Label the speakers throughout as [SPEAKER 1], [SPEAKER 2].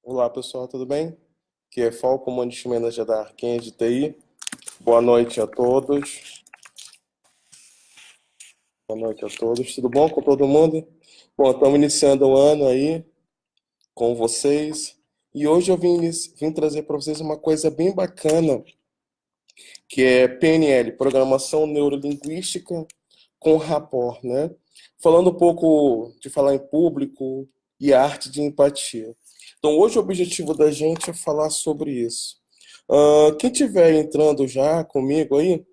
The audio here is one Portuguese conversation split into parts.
[SPEAKER 1] Olá pessoal, tudo bem? Aqui é Falco, Community Manager da Arquem de TI. Boa noite a todos. Boa noite a todos. Tudo bom com todo mundo? Bom, estamos iniciando o ano aí com vocês. E hoje eu vim trazer para vocês uma coisa bem bacana, que é PNL, Programação Neurolinguística com Rapport, né? Falando um pouco de falar em público e a arte de empatia. Então, hoje o objetivo da gente é falar sobre isso. Quem tiver entrando já comigo aí,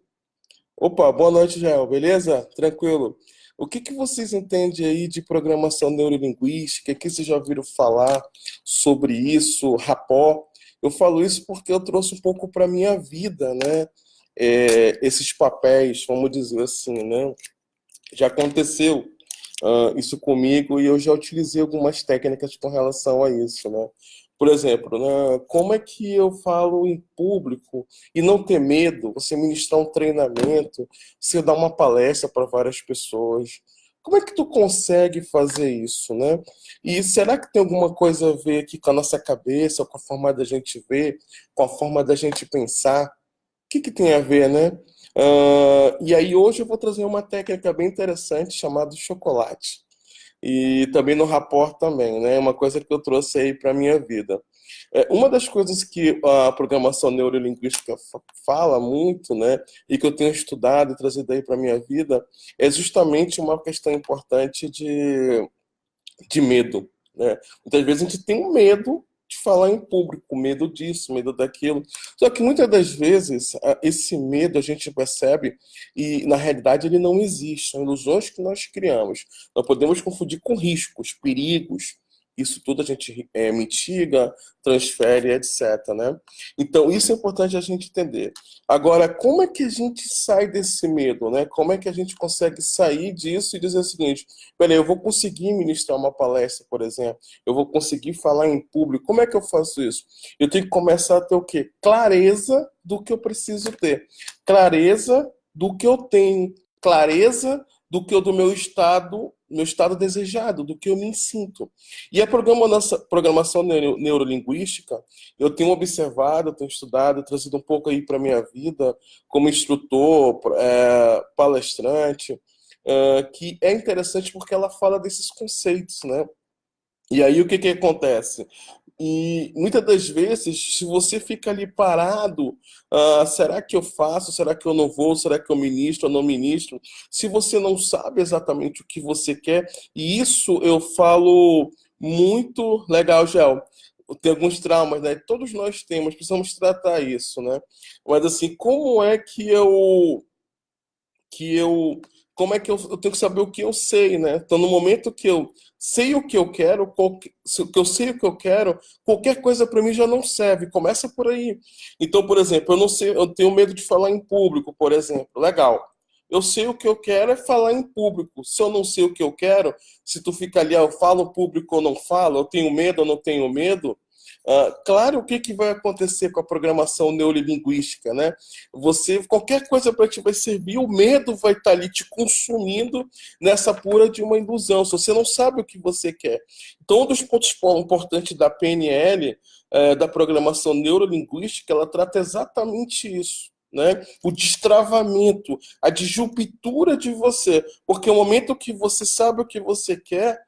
[SPEAKER 1] opa, boa noite, Jael, beleza? Tranquilo. O que vocês entendem aí de programação neurolinguística? O que vocês já ouviram falar sobre isso, rapport? Eu falo isso porque eu trouxe um pouco para minha vida, né? Esses papéis, vamos dizer assim, né? Já aconteceu isso comigo e eu já utilizei algumas técnicas com relação a isso, né? Por exemplo, né, como é que eu falo em público e não ter medo? Você ministrar um treinamento, você dar uma palestra para várias pessoas. Como é que tu consegue fazer isso, né? E será que tem alguma coisa a ver aqui com a nossa cabeça, com a forma da gente ver, com a forma da gente pensar? Que tem a ver, né? E aí hoje eu vou trazer uma técnica bem interessante chamada chocolate. E também no rapport também, né? Uma coisa que eu trouxe aí para minha vida. Uma das coisas que a programação neurolinguística fala muito, né, e que eu tenho estudado e trazido aí para minha vida, é justamente uma questão importante de medo, né? Muitas vezes a gente tem um medo de falar em público, medo disso, medo daquilo. Só que muitas das vezes esse medo a gente percebe e na realidade ele não existe, são ilusões que nós criamos. Nós podemos confundir com riscos, perigos. Isso tudo a gente mitiga, transfere, etc, né? Então, isso é importante a gente entender. Agora, como é que a gente sai desse medo, né? Como é que a gente consegue sair disso e dizer o seguinte: peraí, eu vou conseguir ministrar uma palestra, por exemplo, eu vou conseguir falar em público, como é que eu faço isso? Eu tenho que começar a ter o quê? Clareza do que eu preciso ter, clareza do que eu tenho, clareza do meu estado desejado, do que eu me sinto. E a programação neurolinguística, eu tenho observado, eu tenho estudado, trazido um pouco aí para minha vida, como instrutor, palestrante, que é interessante porque ela fala desses conceitos, né? E aí o que acontece? E muitas das vezes, se você fica ali parado, será que eu faço? Será que eu não vou? Será que eu ministro ou não ministro? Se você não sabe exatamente o que você quer, e isso eu falo muito legal, Gel. Tem alguns traumas, né? Todos nós temos, precisamos tratar isso, né? Mas assim, como é que eu como é que eu tenho que saber o que eu sei, né? Então, no momento que eu sei o que eu quero, se eu sei o que eu quero, qualquer coisa para mim já não serve. Começa por aí. Então, por exemplo, eu não sei, eu tenho medo de falar em público, por exemplo. Legal. Eu sei o que eu quero é falar em público. Se eu não sei o que eu quero, se tu fica ali, eu falo público ou não falo, eu tenho medo ou não tenho medo, claro, o que vai acontecer com a programação neurolinguística, né? Qualquer coisa para ti vai servir, o medo vai estar ali te consumindo nessa pura de uma ilusão, se você não sabe o que você quer. Então, um dos pontos importantes da PNL, da programação neurolinguística, ela trata exatamente isso. Né? O destravamento, a disruptura de você, porque o momento que você sabe o que você quer,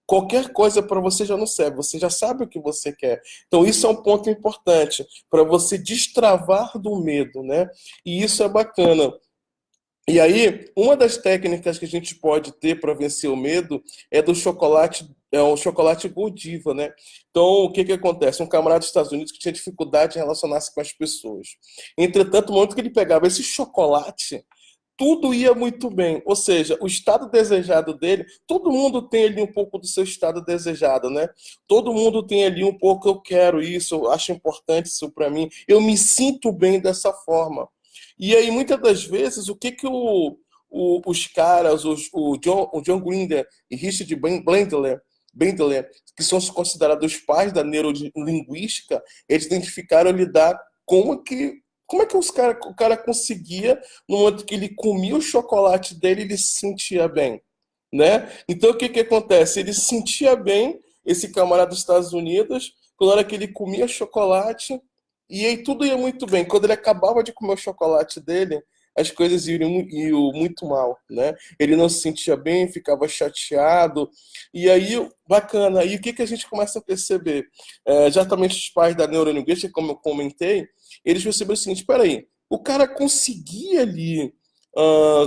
[SPEAKER 1] qualquer coisa para você já não serve, você já sabe o que você quer. Então, isso é um ponto importante para você destravar do medo, né? E isso é bacana. E aí, uma das técnicas que a gente pode ter para vencer o medo é do chocolate, é o chocolate Godiva, né? Então, o que acontece? Um camarada dos Estados Unidos que tinha dificuldade em relacionar-se com as pessoas. Entretanto, no momento que ele pegava esse chocolate, tudo ia muito bem. Ou seja, o estado desejado dele, todo mundo tem ali um pouco do seu estado desejado, né? Todo mundo tem ali um pouco, eu quero isso, eu acho importante isso para mim, eu me sinto bem dessa forma. E aí, muitas das vezes, o que os caras, o John Grinder e Richard Bandler, que são considerados os pais da neurolinguística, eles identificaram lidar como é que o cara conseguia, no momento que ele comia o chocolate dele, ele se sentia bem, né? Então, o que acontece? Ele se sentia bem, esse camarada dos Estados Unidos, quando era que ele comia chocolate, e aí tudo ia muito bem. Quando ele acabava de comer o chocolate dele, as coisas iam muito mal, né? Ele não se sentia bem, ficava chateado. E aí, bacana. E o que que a gente começa a perceber? Exatamente os pais da neurolinguística, como eu comentei, eles perceberam o seguinte: peraí, o cara conseguia ali,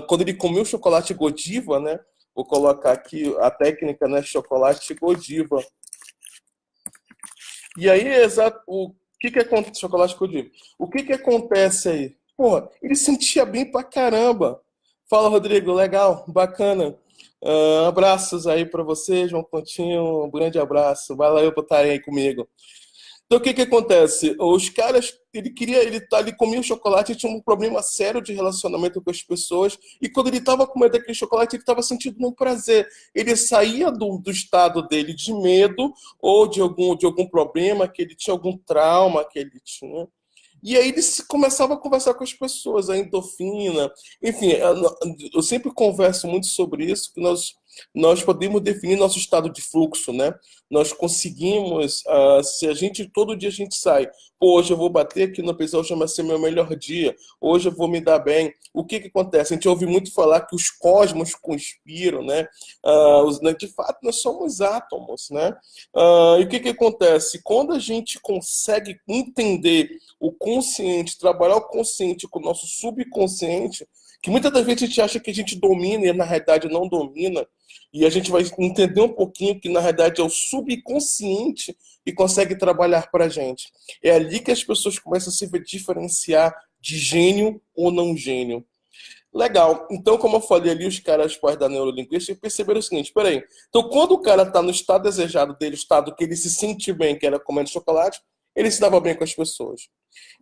[SPEAKER 1] quando ele comeu o chocolate Godiva, né? Vou colocar aqui a técnica, né? Chocolate Godiva. E aí, exato, o que que acontece, chocolate que eu digo? O que que acontece aí? Porra, ele sentia bem pra caramba. Fala, Rodrigo, legal, bacana. Abraços aí pra você, João Continho, um grande abraço. Vai lá eu botarem aí comigo. Então, o que que acontece? Os caras, ele comia o chocolate e tinha um problema sério de relacionamento com as pessoas. E quando ele estava comendo aquele chocolate, ele estava sentindo um prazer. Ele saía do estado dele de medo ou de algum problema, que ele tinha algum trauma que ele tinha. E aí ele começava a conversar com as pessoas, a endorfina, enfim, eu sempre converso muito sobre isso, que nós podemos definir nosso estado de fluxo, né? Nós conseguimos, se a gente, todo dia a gente sai, pô, hoje eu vou bater aqui no pessoal, chama ser meu melhor dia, hoje eu vou me dar bem. O que que acontece? A gente ouve muito falar que os cosmos conspiram, né? Né, de fato, nós somos átomos, né? E o que que acontece? Quando a gente consegue entender o consciente, trabalhar o consciente com o nosso subconsciente, que muitas das vezes a gente acha que a gente domina e na realidade não domina, e a gente vai entender um pouquinho que na realidade é o subconsciente que consegue trabalhar para a gente. É ali que as pessoas começam a se diferenciar de gênio ou não gênio. Legal. Então, como eu falei ali, os caras pais da neurolinguística perceberam o seguinte: peraí. Então, quando o cara está no estado desejado dele, o estado que ele se sente bem, que era comendo chocolate, ele se dava bem com as pessoas.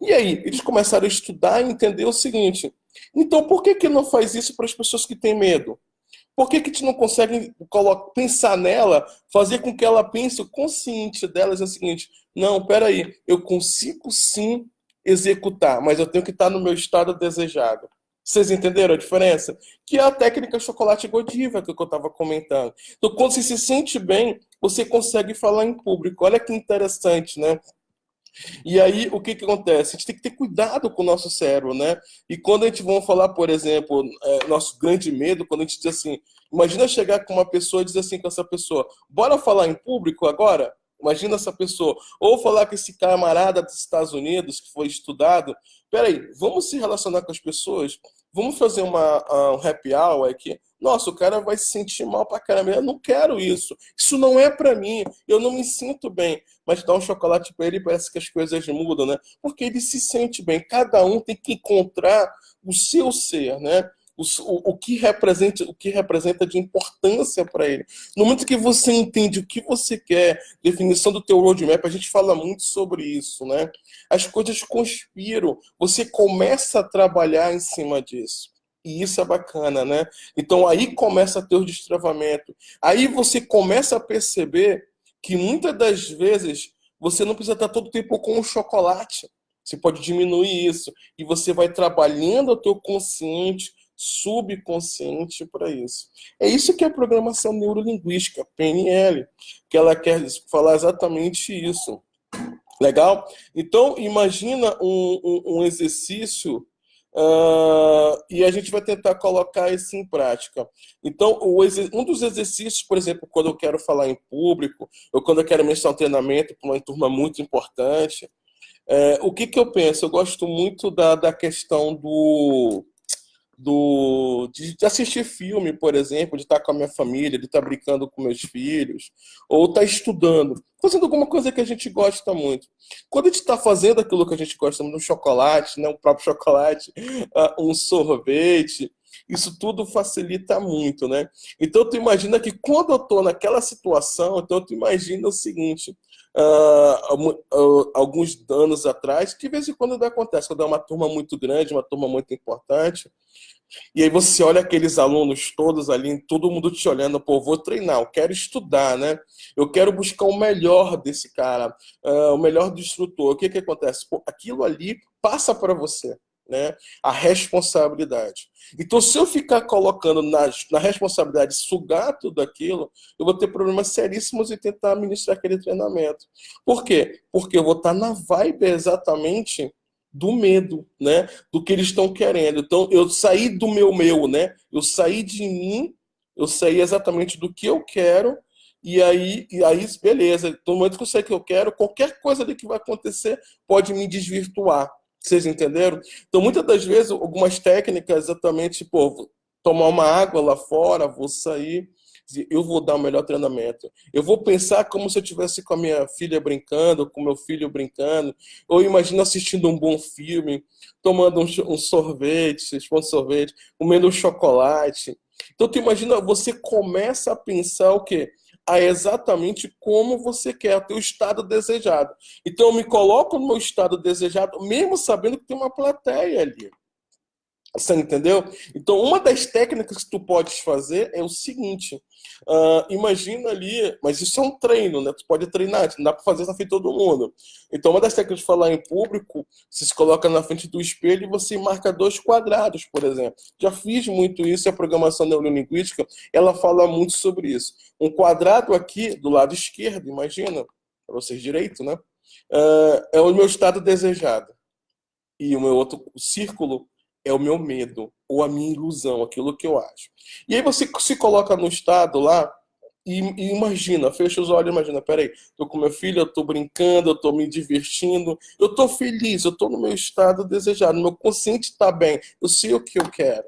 [SPEAKER 1] E aí, eles começaram a estudar e entender o seguinte: então, por que que não faz isso para as pessoas que têm medo? Por que que a gente não consegue pensar nela, fazer com que ela pense o consciente delas é o seguinte: não, peraí, eu consigo sim executar, mas eu tenho que estar no meu estado desejado. Vocês entenderam a diferença? Que é a técnica chocolate Godiva que eu estava comentando. Então, quando você se sente bem, você consegue falar em público. Olha que interessante, né? E aí, o que que acontece? A gente tem que ter cuidado com o nosso cérebro, né? E quando a gente vai falar, por exemplo, nosso grande medo, quando a gente diz assim, imagina chegar com uma pessoa e dizer assim com essa pessoa, bora falar em público agora? Imagina essa pessoa. Ou falar com esse camarada dos Estados Unidos que foi estudado. Peraí, vamos se relacionar com as pessoas? Vamos fazer um happy hour aqui? Nossa, o cara vai se sentir mal pra caramba. Eu não quero isso. Isso não é pra mim. Eu não me sinto bem. Mas dá um chocolate pra ele e parece que as coisas mudam, né? Porque ele se sente bem. Cada um tem que encontrar o seu ser, né? O que representa de importância para ele. No momento que você entende o que você quer, definição do teu roadmap, a gente fala muito sobre isso, né? As coisas conspiram, você começa a trabalhar em cima disso. E isso é bacana, né? Então aí começa a ter o destravamento. Aí você começa a perceber que muitas das vezes você não precisa estar todo o tempo com o chocolate. Você pode diminuir isso. E você vai trabalhando o teu consciente, subconsciente para isso. É isso que é a programação neurolinguística, PNL, que ela quer falar exatamente isso. Legal? Então, imagina um exercício e a gente vai tentar colocar isso em prática. Então, um dos exercícios, por exemplo, quando eu quero falar em público, ou quando eu quero ministrar um treinamento para uma turma muito importante, o que que eu penso? Eu gosto muito da questão de assistir filme, por exemplo, de estar com a minha família, de estar brincando com meus filhos, ou estar estudando, fazendo alguma coisa que a gente gosta muito. Quando a gente está fazendo aquilo que a gente gosta muito, um chocolate, né, o próprio chocolate, um sorvete, isso tudo facilita muito, né? Então tu imagina que quando eu estou naquela situação, então tu imagina o seguinte, alguns anos atrás, que de vez em quando acontece, quando é uma turma muito grande, uma turma muito importante, e aí você olha aqueles alunos todos ali, todo mundo te olhando, pô, vou treinar, eu quero estudar, né? Eu quero buscar o melhor desse cara, o melhor do instrutor. O que que acontece? Pô, aquilo ali passa para você. né? A responsabilidade. Então, se eu ficar colocando na responsabilidade sugar tudo aquilo, eu vou ter problemas seríssimos em tentar administrar aquele treinamento. Por quê? Porque eu vou estar na vibe exatamente do medo, né? Do que eles estão querendo. Então, eu saí do meu, né? Eu saí de mim, eu saí exatamente do que eu quero, e aí, beleza. No momento que eu sei que eu quero, qualquer coisa ali que vai acontecer pode me desvirtuar. Vocês entenderam? Então, muitas das vezes, algumas técnicas exatamente, pô, vou tomar uma água lá fora, vou sair, eu vou dar o melhor treinamento. Eu vou pensar como se eu estivesse com a minha filha brincando, com meu filho brincando, ou imagino assistindo um bom filme, tomando um sorvete, um sorvete, comendo um chocolate. Então, tu imagina, você começa a pensar o quê? A exatamente como você quer, o teu estado desejado. Então, eu me coloco no meu estado desejado, mesmo sabendo que tem uma plateia ali. Você entendeu? Então, uma das técnicas que tu podes fazer é o seguinte: imagina ali, mas isso é um treino, né? Tu pode treinar, não dá para fazer isso na frente de todo mundo. Então, uma das técnicas de falar em público, você se coloca na frente do espelho e você marca 2 quadrados, por exemplo. Já fiz muito isso, e a programação neurolinguística, ela fala muito sobre isso. Um quadrado aqui, do lado esquerdo, imagina, para vocês direito, né? É o meu estado desejado. E o meu outro círculo é o meu medo, ou a minha ilusão, aquilo que eu acho. E aí você se coloca no estado lá e imagina, fecha os olhos, imagina, peraí, tô com meu filho, eu tô brincando, eu tô me divertindo, eu tô feliz, eu tô no meu estado desejado, meu consciente tá bem, eu sei o que eu quero.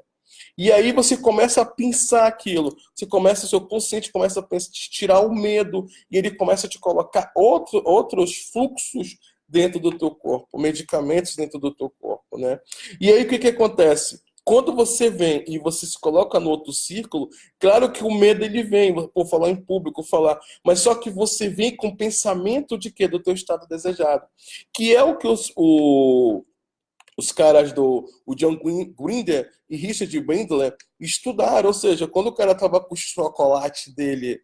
[SPEAKER 1] E aí você começa a pensar aquilo, você começa, seu consciente começa a pensar, tirar o medo, e ele começa a te colocar outros fluxos dentro do teu corpo, medicamentos dentro do teu corpo, né? E aí o que que acontece? Quando você vem e você se coloca no outro círculo, claro que o medo ele vem, por falar em público, falar, mas só que você vem com pensamento de quê? Do teu estado desejado, que é o que os caras o John Grinder e Richard Bandler estudaram, ou seja, quando o cara tava com o chocolate dele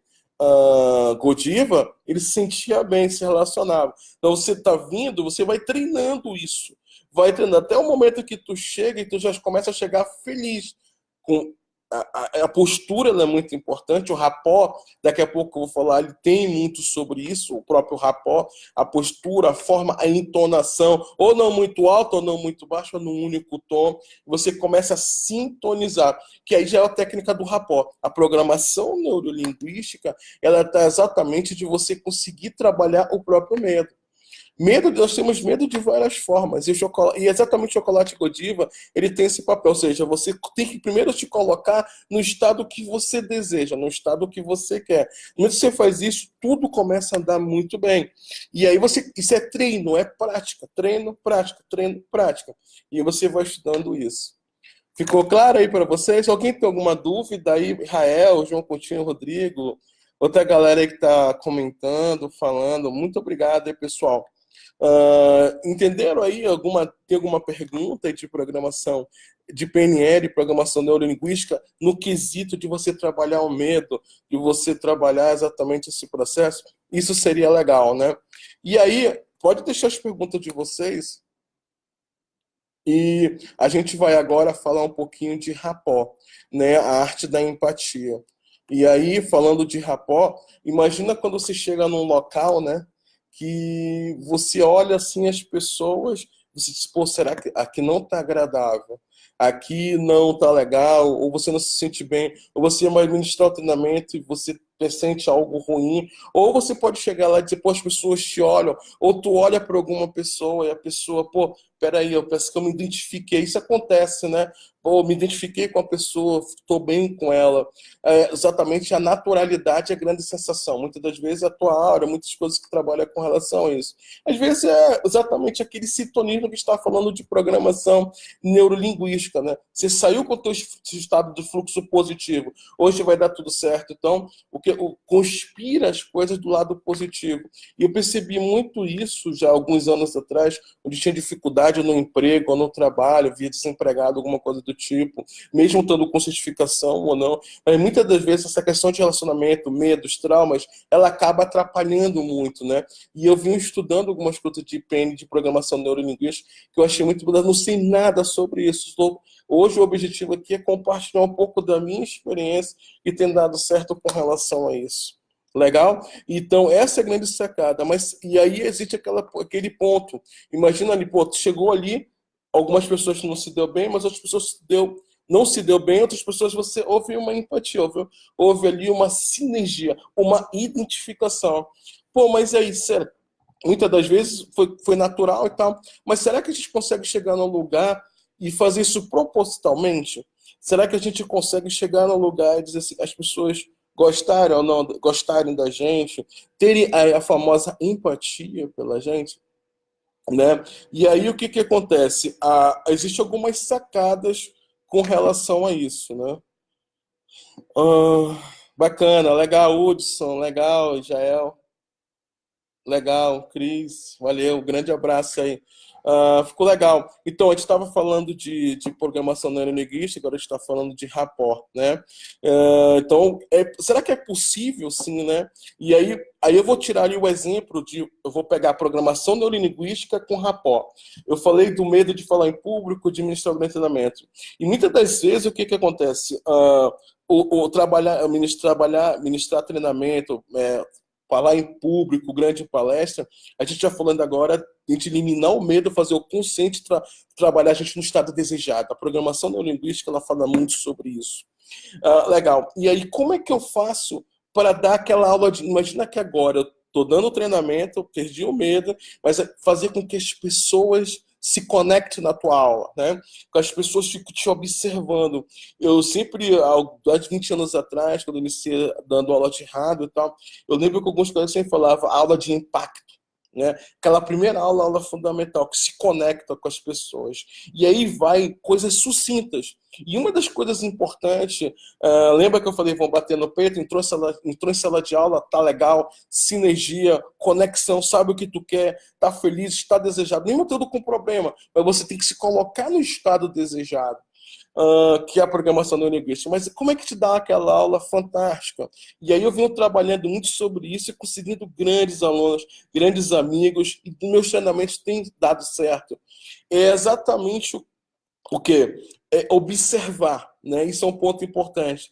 [SPEAKER 1] Godiva, ele se sentia bem, se relacionava. Então você tá vindo, você vai treinando isso. Vai treinando até o momento que tu chega e tu já começa a chegar feliz com a postura ela é muito importante, o rapó, daqui a pouco eu vou falar, ele tem muito sobre isso, o próprio rapó, a postura, a forma, a entonação, ou não muito alto, ou não muito baixo, ou num único tom, você começa a sintonizar, que aí já é a técnica do rapó. A programação neurolinguística, ela está exatamente de você conseguir trabalhar o próprio medo. Medo, nós temos medo de várias formas. E exatamente o chocolate Godiva, ele tem esse papel. Ou seja, você tem que primeiro te colocar no estado que você deseja, no estado que você quer. Quando você faz isso, tudo começa a andar muito bem. E aí isso é treino, é prática. Treino, prática, treino, prática. E você vai estudando isso. Ficou claro aí para vocês? Alguém tem alguma dúvida aí? Israel, João Coutinho, Rodrigo, outra galera aí que está comentando, falando. Muito obrigado aí, pessoal. Entenderam aí? Tem alguma pergunta de programação de PNL, programação neurolinguística, no quesito de você trabalhar o medo, de você trabalhar exatamente esse processo? Isso seria legal, né? E aí, pode deixar as perguntas de vocês e a gente vai agora falar um pouquinho de rapó, né? A arte da empatia. E aí, falando de rapó, imagina quando você chega num local, né? Que você olha assim as pessoas, você diz, pô, será que aqui não tá agradável? Aqui não tá legal, ou você não se sente bem, ou você vai ministrar o treinamento e você sente algo ruim, ou você pode chegar lá e dizer, pô, as pessoas te olham, ou tu olha para alguma pessoa e a pessoa, pô, peraí, eu penso que eu me identifiquei. Isso acontece, né? Pô, me identifiquei com a pessoa, estou bem com ela. Exatamente a naturalidade é a grande sensação. Muitas das vezes é a tua aura, muitas coisas que trabalham com relação a isso. Às vezes é exatamente aquele sintonismo que está falando de programação neurolinguística, né? Você saiu com o teu estado de fluxo positivo. Hoje vai dar tudo certo. Então, o que conspira as coisas do lado positivo. E eu percebi muito isso já há alguns anos atrás, onde tinha dificuldade no emprego ou no trabalho, via desempregado, alguma coisa do tipo, mesmo estando com certificação ou não. Mas muitas das vezes essa questão de relacionamento, medos, traumas, ela acaba atrapalhando muito, né? E eu vim estudando algumas coisas de IPN, de programação neurolinguística, que eu achei muito bom. Eu não sei nada sobre isso. Hoje o objetivo aqui é compartilhar um pouco da minha experiência e tem dado certo com relação a isso. Legal? Então, essa é a grande sacada. Mas, e aí existe aquele ponto. Imagina ali, pô, tu chegou ali, algumas pessoas não se deu bem, mas outras pessoas não se deu bem, outras pessoas você houve uma empatia, houve ali uma sinergia, uma identificação. Pô, mas aí, sério, muitas das vezes foi natural e tal, mas será que a gente consegue chegar num lugar e fazer isso propositalmente? Será que a gente consegue chegar num lugar e dizer assim, as pessoas gostarem ou não gostarem da gente, terem a famosa empatia pela gente, né? E aí o que que acontece? Existem algumas sacadas com relação a isso, né? Bacana, legal, Hudson, legal, Jael. Legal, Cris, valeu, grande abraço aí. Ficou legal. Então, a gente estava falando de programação neurolinguística, agora a gente está falando de rapport, né? Então, será que é possível, sim, né? E aí eu vou tirar ali o exemplo eu vou pegar a programação neurolinguística com rapport. Eu falei do medo de falar em público, de ministrar o treinamento. E muitas das vezes, o que que acontece? Ministrar treinamento, falar em público, grande palestra, a gente já falando agora, a gente eliminar o medo, fazer o consciente trabalhar a gente no estado desejado. A programação neurolinguística, ela fala muito sobre isso. Legal. E aí, como é que eu faço para dar aquela aula de... Imagina que agora eu estou dando treinamento, perdi o medo, mas fazer com que as pessoas se conectem na tua aula, né? Que as pessoas fiquem te observando. Eu sempre, há 20 anos atrás, quando eu iniciei dando aula de rádio e tal, eu lembro que alguns colegas sempre falavam aula de impacto, né? Aquela primeira aula, aula fundamental, que se conecta com as pessoas. E aí vai coisas sucintas. E uma das coisas importantes, lembra que eu falei, vão bater no peito, entrou em sala de aula, tá legal, sinergia, conexão, sabe o que tu quer, tá feliz, está desejado. Nem tudo com problema, mas você tem que se colocar no estado desejado. Que é a programação neurolinguística. Mas como é que te dá aquela aula fantástica? E aí eu venho trabalhando muito sobre isso e conseguindo grandes alunos, grandes amigos, e meus treinamentos têm dado certo. É exatamente o quê? É observar, né? Isso é um ponto importante.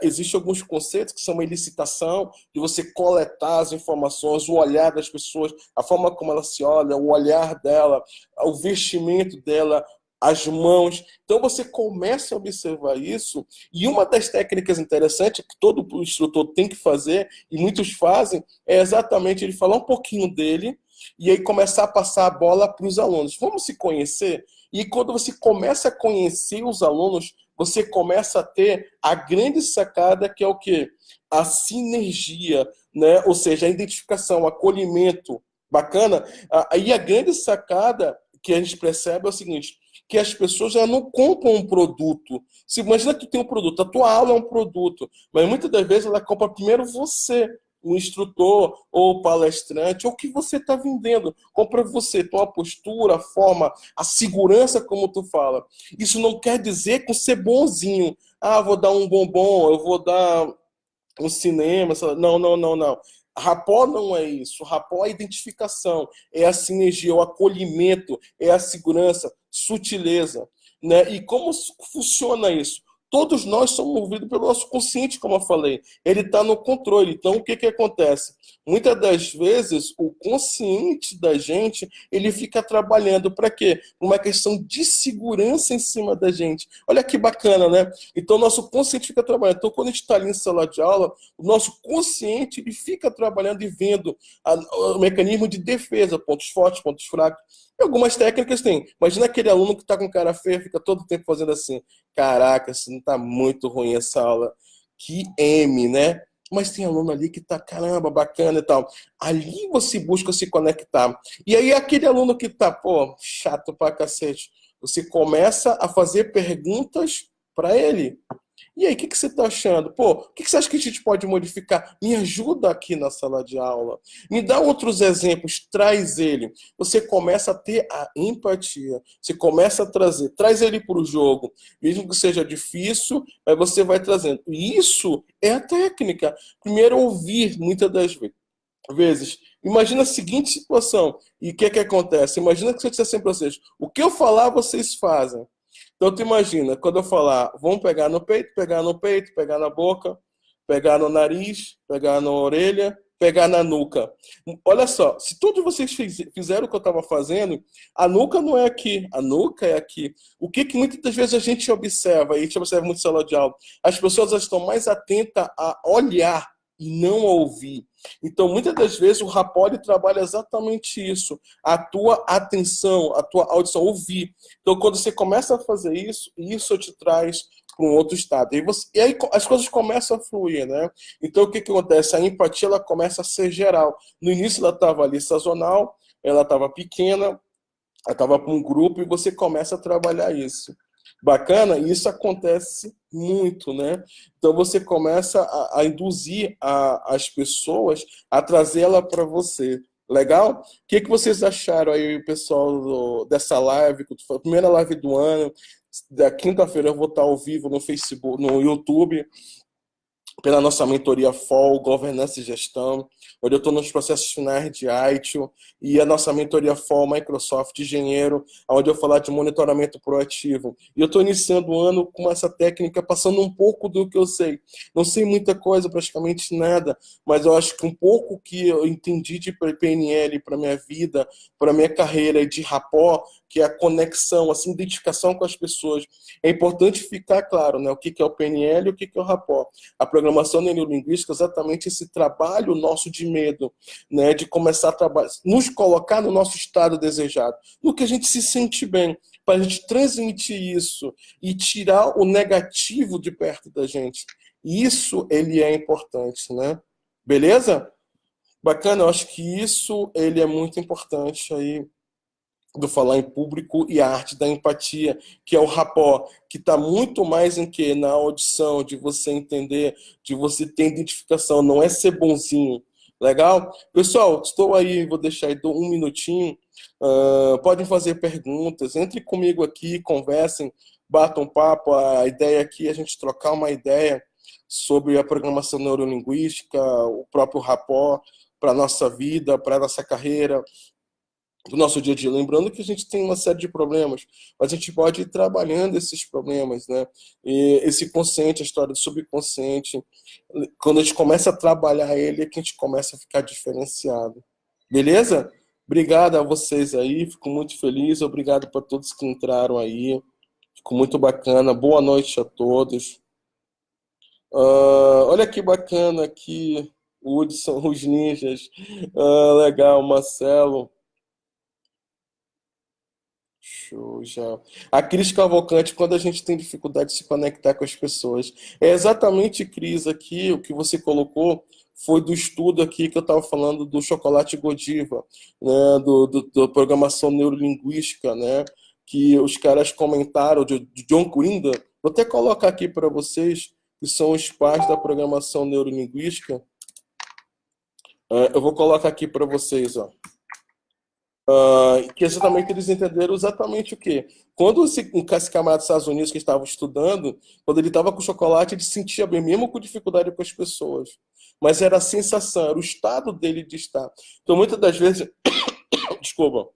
[SPEAKER 1] Existem alguns conceitos que são uma elicitação, de você coletar as informações, o olhar das pessoas, a forma como ela se olha, o olhar dela, o vestimento dela, as mãos. Então você começa a observar isso, e uma das técnicas interessantes que todo instrutor tem que fazer, e muitos fazem, é exatamente ele falar um pouquinho dele, e aí começar a passar a bola para os alunos. Vamos se conhecer? E quando você começa a conhecer os alunos, você começa a ter a grande sacada, que é o quê? A sinergia, né? Ou seja, a identificação, o acolhimento. Bacana? Aí a grande sacada que a gente percebe é o seguinte, que as pessoas já não compram um produto. Se imagina que tu tem um produto, a tua aula é um produto, mas muitas das vezes ela compra primeiro você, o instrutor ou o palestrante, ou o que você está vendendo. Compra você, tua postura, a forma, a segurança, como tu fala. Isso não quer dizer com ser bonzinho. Vou dar um bombom, eu vou dar um cinema. Não, não, não, não. Rapport não é isso. Rapport é a identificação, é a sinergia, é o acolhimento, é a segurança, sutileza. Né? E como funciona isso? Todos nós somos movidos pelo nosso consciente, como eu falei. Ele está no controle. Então, o que, que acontece? Muitas das vezes, o consciente da gente, ele fica trabalhando para quê? Uma questão de segurança em cima da gente. Olha que bacana, né? Então, o nosso consciente fica trabalhando. Então, quando a gente está ali em sala de aula, o nosso consciente ele fica trabalhando e vendo o mecanismo de defesa, pontos fortes, pontos fracos. E algumas técnicas tem. Imagina aquele aluno que está com cara feia, fica todo o tempo fazendo assim. Caraca, isso não tá muito ruim essa aula. Que M, né? Mas tem aluno ali que tá, caramba, bacana e tal. Ali você busca se conectar. E aí aquele aluno que tá, pô, chato pra cacete. Você começa a fazer perguntas para ele. E aí, o que você está achando? Pô, o que você acha que a gente pode modificar? Me ajuda aqui na sala de aula. Me dá outros exemplos, traz ele. Você começa a ter a empatia. Você começa a trazer, traz ele para o jogo. Mesmo que seja difícil, mas você vai trazendo. E isso é a técnica. Primeiro, ouvir, muitas das vezes. Imagina a seguinte situação. E o que acontece? Imagina que se eu disser sempre para vocês, o que eu falar, vocês fazem. Então, tu imagina, quando eu falar, vamos pegar no peito, pegar no peito, pegar na boca, pegar no nariz, pegar na orelha, pegar na nuca. Olha só, se todos vocês fizeram o que eu estava fazendo, a nuca não é aqui, a nuca é aqui. O que muitas das vezes a gente observa, e a gente observa muito em sala de aula, as pessoas estão mais atentas a olhar e não a ouvir. Então, muitas das vezes, o rapport trabalha exatamente isso. A tua atenção, a tua audição, ouvir. Então, quando você começa a fazer isso, isso te traz para um outro estado. E aí as coisas começam a fluir, né? Então, o que acontece? A empatia, ela começa a ser geral. No início, ela estava ali sazonal, ela estava pequena, ela estava para um grupo, e você começa a trabalhar isso. Bacana? E isso acontece muito, né? Então você começa a induzir as pessoas a trazê-la para você. Legal? O que vocês acharam aí, pessoal, dessa live? Que foi a primeira live do ano. Da quinta-feira eu vou estar ao vivo no Facebook, no YouTube, pela nossa mentoria FOL, Governança e Gestão, onde eu estou nos processos finais de ITIL, e a nossa mentoria FOL, Microsoft Engenheiro, onde eu vou falar de monitoramento proativo. E eu estou iniciando o ano com essa técnica, passando um pouco do que eu sei. Não sei muita coisa, praticamente nada, mas eu acho que um pouco que eu entendi de PNL para minha vida, para minha carreira e de rapport, que é a conexão, essa identificação com as pessoas. É importante ficar claro, né, o que é o PNL e o que é o rapport. A programação neurolinguística é exatamente esse trabalho nosso de medo, né, de começar a trabalhar, nos colocar no nosso estado desejado, no que a gente se sente bem, para a gente transmitir isso e tirar o negativo de perto da gente. Isso, ele é importante, né? Beleza? Bacana, eu acho que isso, ele é muito importante aí, do falar em público, e a arte da empatia, que é o rapport, que está muito mais em que na audição, de você entender, de você ter identificação, não é ser bonzinho. Legal? Pessoal, estou aí, vou deixar aí um minutinho. Podem fazer perguntas, entre comigo aqui, conversem, batam papo. A ideia aqui é a gente trocar uma ideia sobre a programação neurolinguística, o próprio rapport para a nossa vida, para a nossa carreira, do nosso dia a dia. Lembrando que a gente tem uma série de problemas, mas a gente pode ir trabalhando esses problemas, né? E esse consciente, a história do subconsciente, quando a gente começa a trabalhar ele, é que a gente começa a ficar diferenciado. Beleza? Obrigado a vocês aí, fico muito feliz. Obrigado para todos que entraram aí. Ficou muito bacana. Boa noite a todos. Olha que bacana aqui, o Hudson, os ninjas. Legal, Marcelo. Show, já. A Cris Cavalcante, quando a gente tem dificuldade de se conectar com as pessoas. É exatamente, Cris, aqui, o que você colocou foi do estudo aqui que eu estava falando do chocolate Godiva, né, do programação neurolinguística, né, que os caras comentaram, de John Grinder. Vou até colocar aqui para vocês, que são os pais da programação neurolinguística. Eu vou colocar aqui para vocês, ó. Que exatamente eles entenderam exatamente o quê? Quando esse camarada dos Estados Unidos que estava estudando, quando ele estava com chocolate, ele se sentia bem, mesmo com dificuldade com as pessoas. Mas era a sensação, era o estado dele de estar. Então, muitas das vezes, desculpa,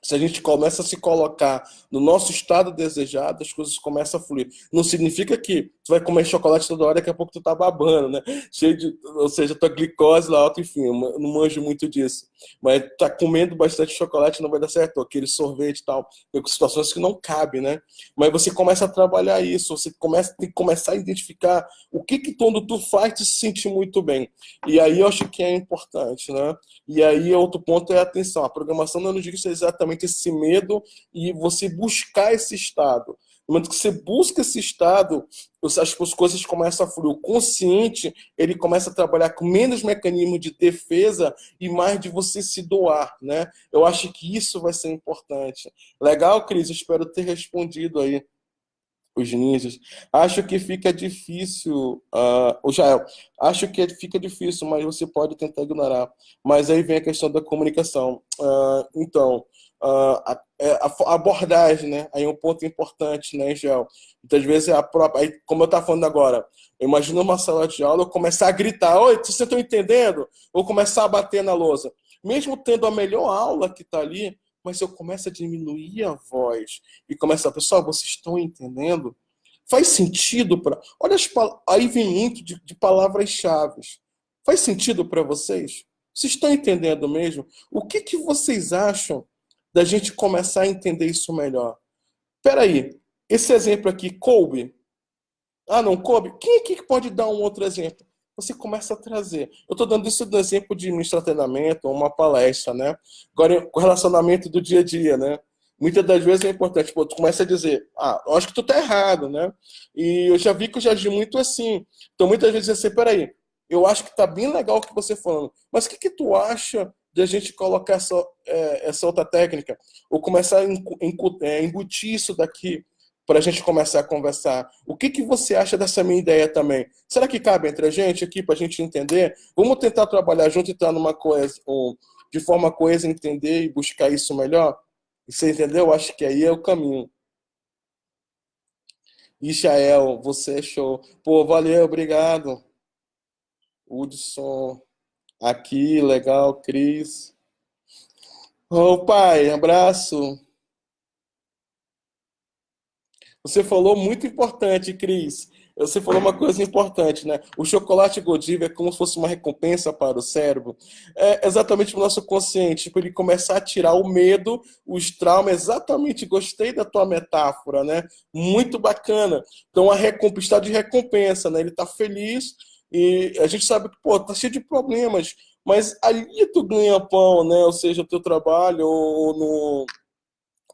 [SPEAKER 1] se a gente começa a se colocar no nosso estado desejado, as coisas começam a fluir. Não significa que tu vai comer chocolate toda hora, daqui a pouco tu tá babando, né? Cheio de, ou seja, tua glicose lá alta, enfim, eu não manjo muito disso. Mas tá comendo bastante chocolate, não vai dar certo, aquele sorvete e tal. Tem situações que não cabe, né? Mas você começa a trabalhar isso, você tem que começar a identificar o que quando tu faz tu se sentir muito bem. E aí eu acho que é importante, né? E aí outro ponto é a atenção. A programação não nos diz exatamente esse medo e você buscar esse estado. No momento que você busca esse estado, as coisas começam a fluir. O consciente, ele começa a trabalhar com menos mecanismo de defesa e mais de você se doar, né? Eu acho que isso vai ser importante. Legal, Cris? Espero ter respondido aí Os ninjas. Acho que fica difícil, o Jael, acho que fica difícil, mas você pode tentar ignorar. Mas aí vem a questão da comunicação. Então, a abordagem, né? Aí é um ponto importante, né, Jael? Muitas vezes é a própria. Aí, como eu estava falando agora, eu imagino uma sala de aula, eu começar a gritar: Oi, vocês estão entendendo? Ou começar a bater na lousa. Mesmo tendo a melhor aula que está ali, mas eu começo a diminuir a voz e começa, pessoal, vocês estão entendendo? Faz sentido para. Olha, aí vem muito de palavras-chave. Faz sentido para vocês? Vocês estão entendendo mesmo? O que, que vocês acham da gente começar a entender isso melhor? Peraí, esse exemplo aqui, coube? Ah, não coube? Quem aqui que pode dar um outro exemplo? Você começa a trazer. Eu estou dando isso do exemplo de ministrar treinamento ou uma palestra, né? Agora, com o relacionamento do dia a dia, né? Muitas das vezes é importante, pô, tu começa a dizer, eu acho que tu tá errado, né? E eu já vi que eu já agi muito assim. Então, muitas vezes assim, peraí, eu acho que tá bem legal o que você falando, mas o que que tu acha de a gente colocar essa outra técnica? Ou começar a embutir isso daqui para a gente começar a conversar. O que, que você acha dessa minha ideia também? Será que cabe entre a gente aqui para a gente entender? Vamos tentar trabalhar junto e estar numa coisa, de forma coesa, entender e buscar isso melhor? Você entendeu? Acho que aí é o caminho. Ishael, você é show. Pô, valeu, obrigado. Hudson, aqui, legal, Cris. Ô, pai, abraço. Você falou muito importante, Cris. Você falou uma coisa importante, né? O chocolate Godiva é como se fosse uma recompensa para o cérebro. É exatamente o nosso consciente, tipo, ele começar a tirar o medo, os traumas. Exatamente, gostei da tua metáfora, né? Muito bacana. Então, a recompensa está de recompensa, né? Ele está feliz e a gente sabe que, pô, tá cheio de problemas, mas ali tu ganha pão, né? Ou seja, o teu trabalho ou no,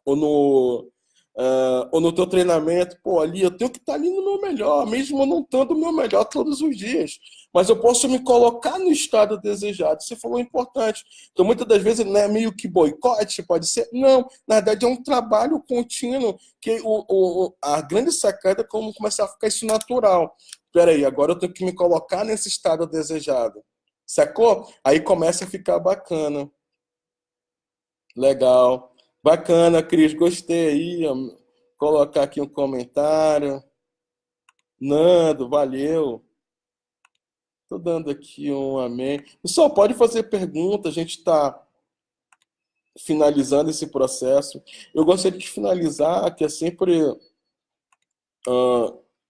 [SPEAKER 1] ou no teu treinamento, pô, ali eu tenho que estar ali no meu melhor, mesmo eu não estando no meu melhor todos os dias. Mas eu posso me colocar no estado desejado. Você falou importante. Então, muitas das vezes, não é meio que boicote, pode ser. Não, na verdade, é um trabalho contínuo, que a grande sacada é como começar a ficar isso natural. Peraí, agora eu tenho que me colocar nesse estado desejado. Sacou? Aí começa a ficar bacana. Legal. Bacana, Cris. Gostei aí. Colocar aqui um comentário. Nando, valeu. Tô dando aqui um amém. Pessoal, pode fazer pergunta. A gente está finalizando esse processo. Eu gostaria de finalizar, que é sempre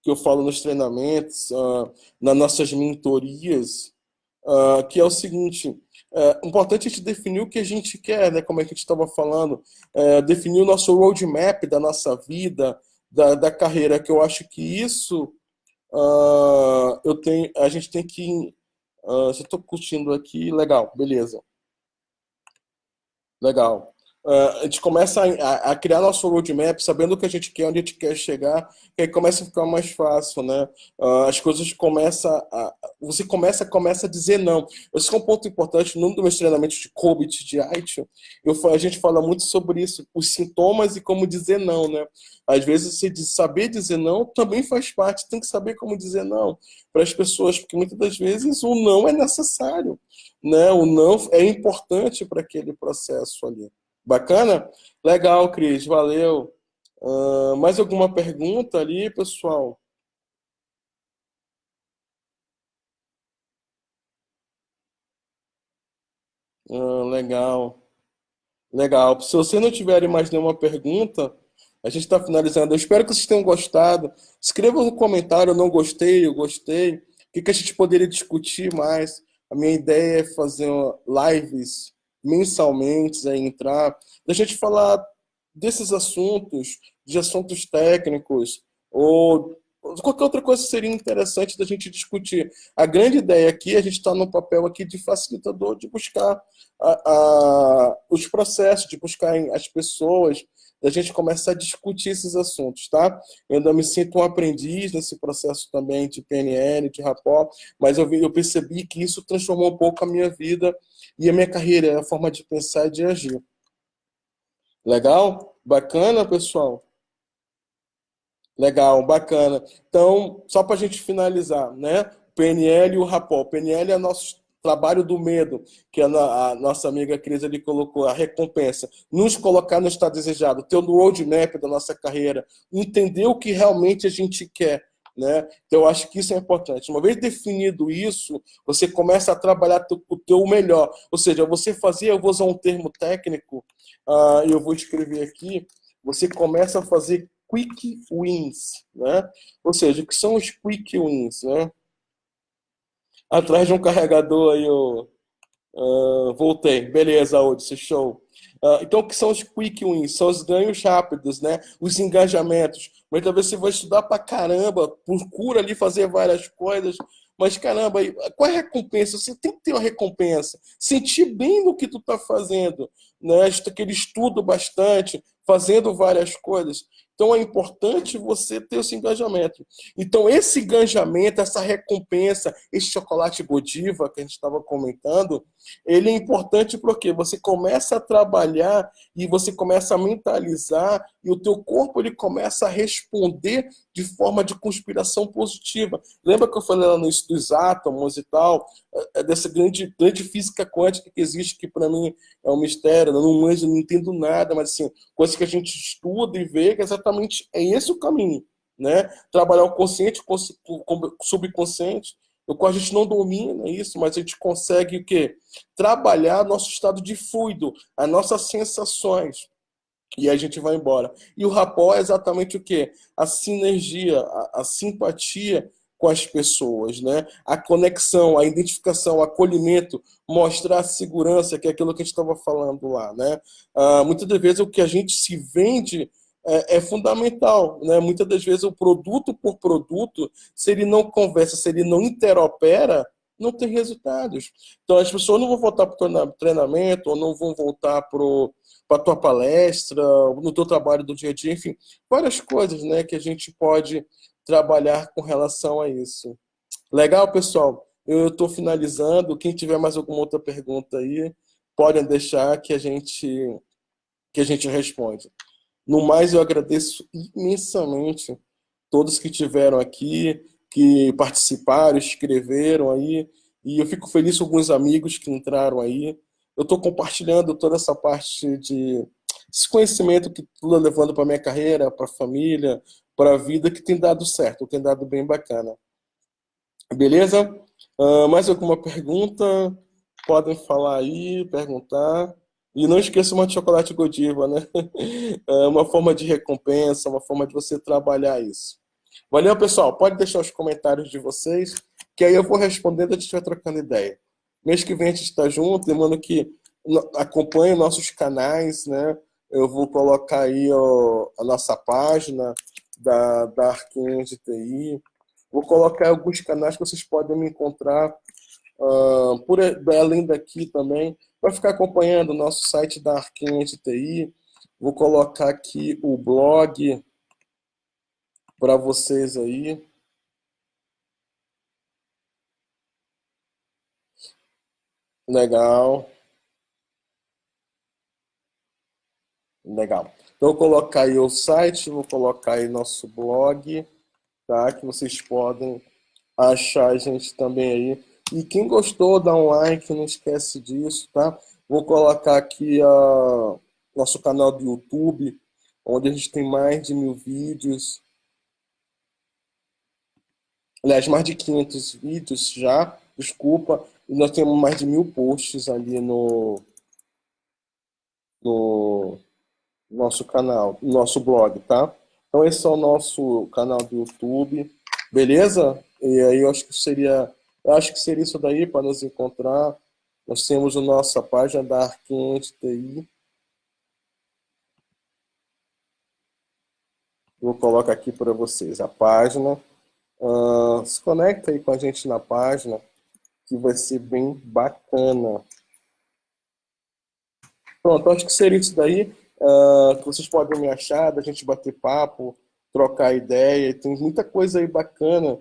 [SPEAKER 1] que eu falo nos treinamentos, nas nossas mentorias, que é o seguinte: é importante a gente definir o que a gente quer, né? Como é que a gente estava falando, definir o nosso roadmap da nossa vida, da carreira, que eu acho que isso a gente tem que. Se eu estou curtindo aqui, legal, beleza. Legal. A gente começa a criar nosso roadmap, sabendo o que a gente quer, onde a gente quer chegar, e aí começa a ficar mais fácil, né? As coisas começam você começa a dizer não. Esse é um ponto importante num dos meus treinamentos de Coaching, de Aitio, a gente fala muito sobre isso, os sintomas e como dizer não, né? Às vezes você saber dizer não também faz parte, tem que saber como dizer não para as pessoas, porque muitas das vezes o não é necessário, né? O não é importante para aquele processo ali. Bacana? Legal, Cris, valeu. Mais alguma pergunta ali, pessoal? Legal, legal. Se você não tiver mais nenhuma pergunta, a gente está finalizando. Eu espero que vocês tenham gostado. Escreva no comentário, eu não gostei, eu gostei. O que que a gente poderia discutir mais? A minha ideia é fazer lives mensalmente, entrar, da gente falar desses assuntos, de assuntos técnicos, ou qualquer outra coisa seria interessante da gente discutir. A grande ideia aqui, a gente está no papel aqui de facilitador, de buscar os processos, de buscar as pessoas, da gente começar a discutir esses assuntos, tá? Eu ainda me sinto um aprendiz nesse processo também de PNL, de rapport, mas eu percebi que isso transformou um pouco a minha vida e a minha carreira, a forma de pensar e de agir. Legal? Bacana, pessoal? Legal, bacana. Então, só para a gente finalizar, né? O PNL e o rapó. O PNL é nosso trabalho do medo, que a nossa amiga Cris ali colocou, a recompensa. Nos colocar no estado desejado, ter o roadmap da nossa carreira, entender o que realmente a gente quer, né? Então, eu acho que isso é importante. Uma vez definido isso, você começa a trabalhar o teu melhor. Ou seja, você fazer, eu vou usar um termo técnico, eu vou escrever aqui, você começa a fazer quick wins, né? Ou seja, o que são os quick wins, né? Atrás de um carregador aí, voltei. Beleza, Odisse, show. Então, o que são os quick wins? São os ganhos rápidos, né? Os engajamentos. Muitas vezes você vai estudar pra caramba, procura ali fazer várias coisas, mas caramba, qual é a recompensa? Você tem que ter uma recompensa. Sentir bem no que tu tá fazendo, né? Aquele estudo bastante, fazendo várias coisas. Então é importante você ter esse engajamento. Então, esse engajamento, essa recompensa, esse chocolate Godiva que a gente estava comentando, ele é importante porque você começa a trabalhar e você começa a mentalizar e o teu corpo ele começa a responder de forma de conspiração positiva. Lembra que eu falei lá no início dos átomos e tal, dessa grande física quântica que existe, que para mim é um mistério, eu não manjo, não entendo nada, mas assim, coisa que a gente estuda e vê que exatamente é esse o caminho, né? Trabalhar o consciente com o subconsciente, o qual a gente não domina isso, mas a gente consegue o quê? Trabalhar nosso estado de fluido, as nossas sensações. E aí a gente vai embora. E o rapport é exatamente o quê? A sinergia, a simpatia com as pessoas, né? A conexão, a identificação, o acolhimento, mostrar a segurança, que é aquilo que a gente estava falando lá, né? Muitas das vezes o que a gente se vende é fundamental, né? Muitas das vezes o produto por produto, se ele não conversa, se ele não interopera, não tem resultados. Então as pessoas não vão voltar para o treinamento, ou não vão voltar para a tua palestra, no teu trabalho do dia a dia, enfim, várias coisas, né, que a gente pode trabalhar com relação a isso. Legal, pessoal? Eu estou finalizando. Quem tiver mais alguma outra pergunta aí, podem deixar que a gente responde. No mais, eu agradeço imensamente todos que tiveram aqui, que participaram, escreveram aí, e eu fico feliz com alguns amigos que entraram aí. Eu estou compartilhando toda essa parte de esse conhecimento que estou levando para minha carreira, para a família, para a vida, que tem dado certo, tem dado bem bacana. Beleza? Mais alguma pergunta? Podem falar aí, perguntar. E não esqueça uma de chocolate Godiva, né? É uma forma de recompensa, uma forma de você trabalhar isso. Valeu, pessoal. Pode deixar os comentários de vocês, que aí eu vou respondendo e a gente vai trocando ideia. Mês que vem a gente está junto, lembrando que acompanhe nossos canais, né? Eu vou colocar aí a nossa página da Arquinhos de TI. Vou colocar alguns canais que vocês podem me encontrar além daqui também. Vai ficar acompanhando o nosso site da Arquinhos de TI. Vou colocar aqui o blog para vocês aí. Legal, legal. Então, eu vou colocar aí o site, vou colocar aí nosso blog, tá? Que vocês podem achar a gente também aí. E quem gostou, dá um like, não esquece disso, tá? Vou colocar aqui nosso canal do YouTube, onde a gente tem mais de 1000 vídeos. Aliás, mais de 500 vídeos já, desculpa. E nós temos mais de 1000 posts ali no nosso canal, no nosso blog, tá? Então esse é o nosso canal do YouTube, beleza? E aí eu acho que seria isso daí para nos encontrar. Nós temos a nossa página da Arquinhos TI. Vou colocar aqui para vocês a página. Se conecta aí com a gente na página, que vai ser bem bacana. Pronto, acho que seria isso daí. Que vocês podem me achar, da gente bater papo, trocar ideia. Tem muita coisa aí bacana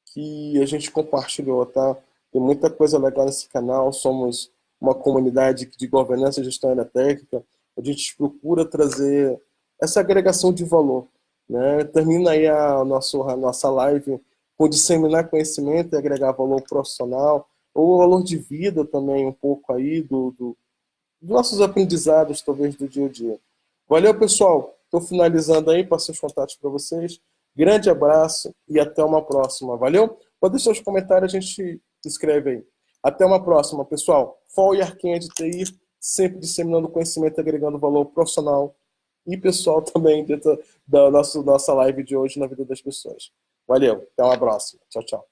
[SPEAKER 1] que a gente compartilhou, tá? Tem muita coisa legal nesse canal. Somos uma comunidade de governança e gestão técnica. A gente procura trazer essa agregação de valor. né? Termina aí a nossa live com disseminar conhecimento e agregar valor profissional, ou valor de vida também, um pouco aí dos nossos aprendizados, talvez, do dia a dia. Valeu, pessoal. Estou finalizando aí, passei os contatos para vocês. Grande abraço e até uma próxima. Valeu? Pode deixar os comentários, a gente escreve aí. Até uma próxima, pessoal. FOL e Arquinha de TI, sempre disseminando conhecimento, agregando valor profissional e pessoal também dentro da nossa live de hoje na vida das pessoas. Valeu, até uma próxima. Tchau, tchau.